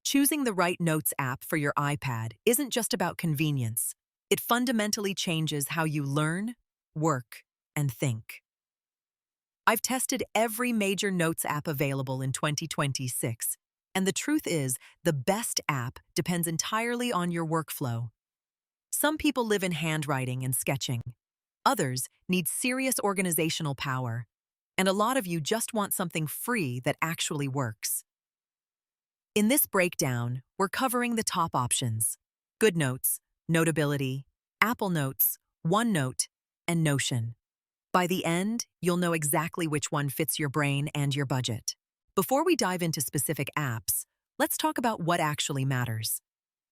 Choosing the right Notes app for your iPad isn't just about convenience. It fundamentally changes how you learn, work, and think. I've tested every major Notes app available in 2026, and the truth is, the best app depends entirely on your workflow. Some people live in handwriting and sketching. Others need serious organizational power. And a lot of you just want something free that actually works. In this breakdown, we're covering the top options: GoodNotes, Notability, Apple Notes, OneNote, and Notion. By the end, you'll know exactly which one fits your brain and your budget. Before we dive into specific apps, let's talk about what actually matters.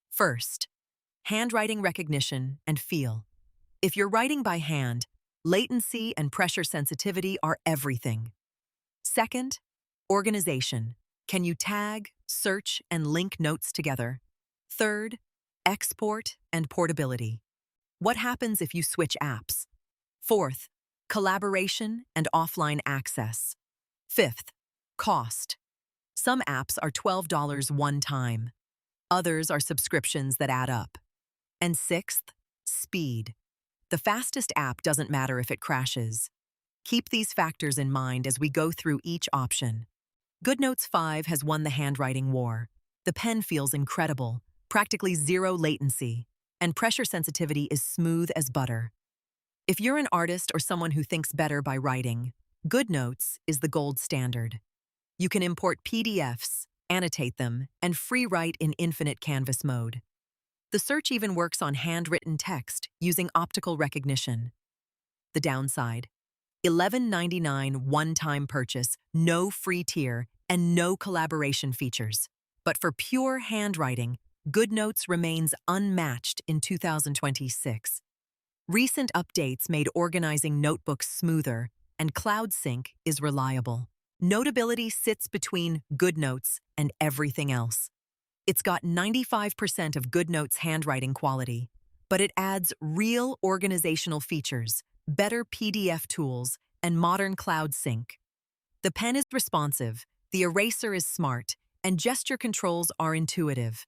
First, handwriting recognition and feel. If you're writing by hand, latency and pressure sensitivity are everything. Second, organization. Can you tag, search, and link notes together? Third, export and portability. What happens if you switch apps? Fourth, collaboration and offline access. Fifth, cost. Some apps are $12 one time. Others are subscriptions that add up. And sixth, speed. The fastest app doesn't matter if it crashes. Keep these factors in mind as we go through each option. GoodNotes 5 has won the handwriting war. The pen feels incredible, practically zero latency, and pressure sensitivity is smooth as butter. If you're an artist or someone who thinks better by writing, GoodNotes is the gold standard. You can import PDFs, annotate them, and free write in infinite canvas mode. The search even works on handwritten text using optical recognition. The downside: $11.99 one-time purchase, no free tier, and no collaboration features. But for pure handwriting, GoodNotes remains unmatched in 2026. Recent updates made organizing notebooks smoother, and Cloud Sync is reliable. Notability sits between GoodNotes and everything else. It's got 95% of GoodNotes handwriting quality, but it adds real organizational features, better PDF tools, and modern Cloud Sync. The pen is responsive, the eraser is smart, and gesture controls are intuitive.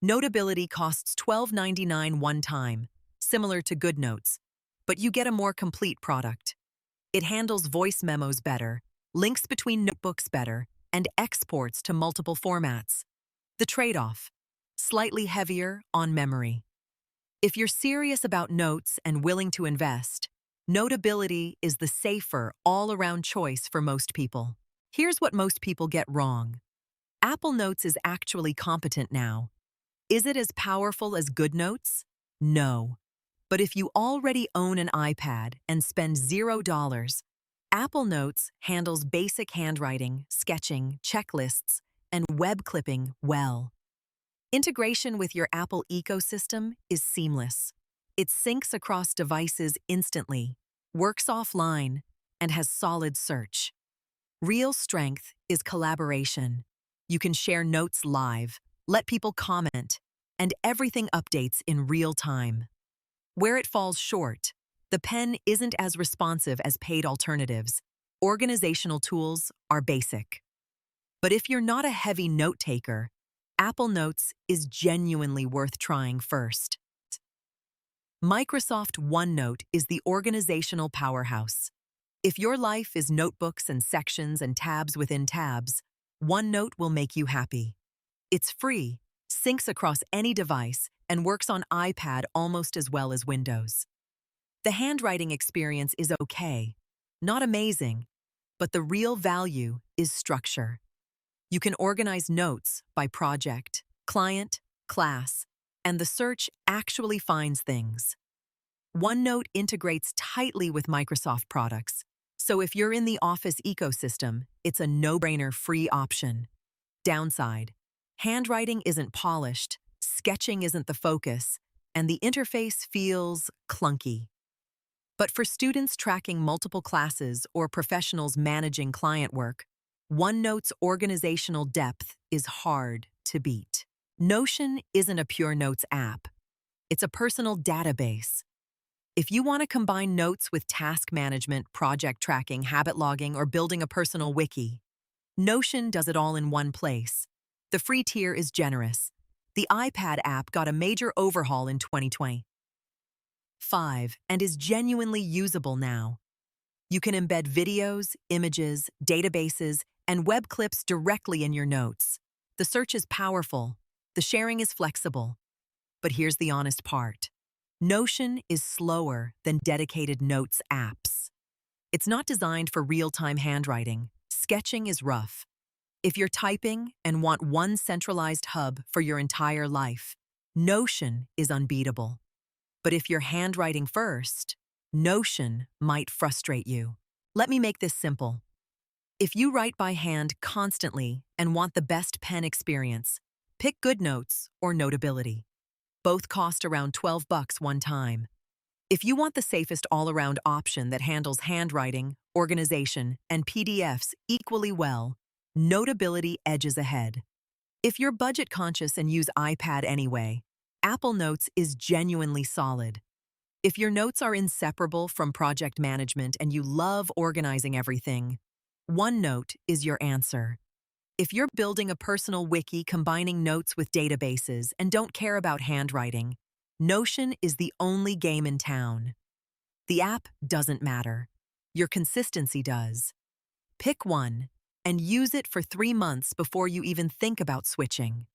Notability costs $12.99 one time, similar to GoodNotes, but you get a more complete product. It handles voice memos better, links between notebooks better, and exports to multiple formats. The trade-off: slightly heavier on memory. If you're serious about notes and willing to invest, Notability is the safer, all-around choice for most people. Here's what most people get wrong. Apple Notes is actually competent now. Is it as powerful as GoodNotes? No. But if you already own an iPad and spend $0, Apple Notes handles basic handwriting, sketching, checklists, and web clipping well. Integration with your Apple ecosystem is seamless. It syncs across devices instantly, works offline, and has solid search. Real strength is collaboration. You can share notes live, let people comment, and everything updates in real time. Where it falls short, the pen isn't as responsive as paid alternatives. Organizational tools are basic. But if you're not a heavy note taker, Apple Notes is genuinely worth trying first. Microsoft OneNote is the organizational powerhouse. If your life is notebooks and sections and tabs within tabs, OneNote will make you happy. It's free, syncs across any device, and works on iPad almost as well as Windows. The handwriting experience is okay, not amazing, but the real value is structure. You can organize notes by project, client, class, and the search actually finds things. OneNote integrates tightly with Microsoft products, so if you're in the Office ecosystem, it's a no-brainer free option. Downside: handwriting isn't polished, sketching isn't the focus, and the interface feels clunky. But for students tracking multiple classes or professionals managing client work, OneNote's organizational depth is hard to beat. Notion isn't a pure notes app. It's a personal database. If you want to combine notes with task management, project tracking, habit logging, or building a personal wiki, Notion does it all in one place. The free tier is generous. The iPad app got a major overhaul in 2025 and is genuinely usable now. You can embed videos, images, databases, and web clips directly in your notes. The search is powerful. The sharing is flexible. But here's the honest part. Notion is slower than dedicated notes apps. It's not designed for real-time handwriting. Sketching is rough. If you're typing and want one centralized hub for your entire life, Notion is unbeatable. But if you're handwriting first, Notion might frustrate you. Let me make this simple. If you write by hand constantly and want the best pen experience, pick GoodNotes or Notability. Both cost around $12 one time. If you want the safest all-around option that handles handwriting, organization, and PDFs equally well, Notability edges ahead. If you're budget-conscious and use iPad anyway, Apple Notes is genuinely solid. If your notes are inseparable from project management and you love organizing everything, OneNote is your answer. If you're building a personal wiki combining notes with databases and don't care about handwriting, Notion is the only game in town. The app doesn't matter. Your consistency does. Pick one and use it for 3 months before you even think about switching.